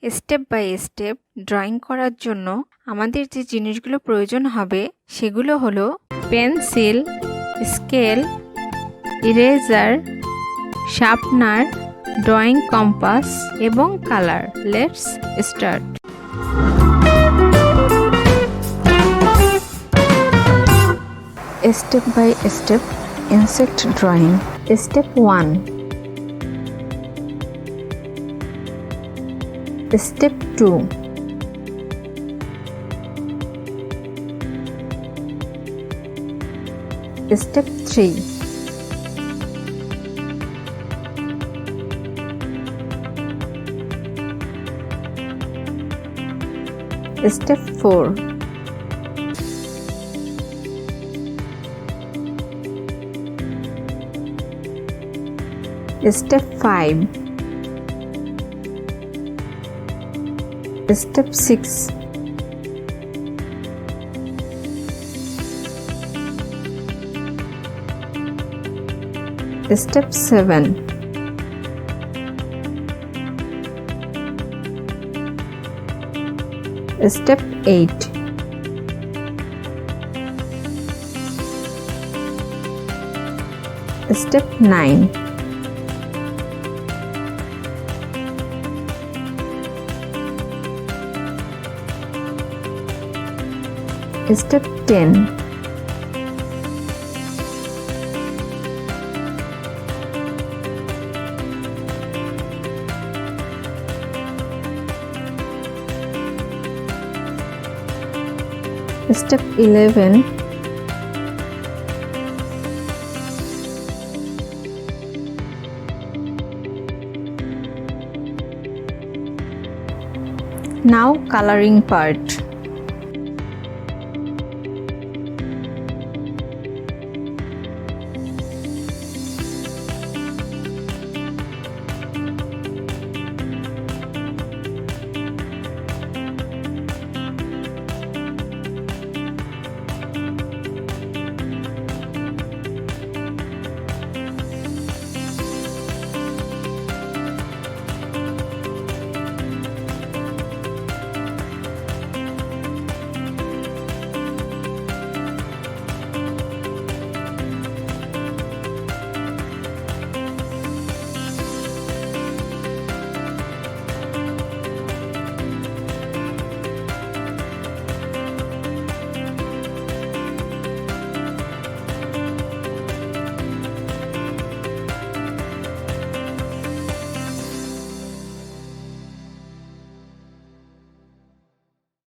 Step by step drawing করার জন্য আমাদের যে জিনিসগুলো প্রয়োজন হবে সেগুলো হলো pencil, scale, eraser, sharpener, drawing compass এবং colour. Let's start. Step by step insect drawing. Step 1, Step 2, Step 3, Step 4, Step 5, Step 6, Step 7, Step 8, Step 9, Step 10, Step 11, Now coloring part.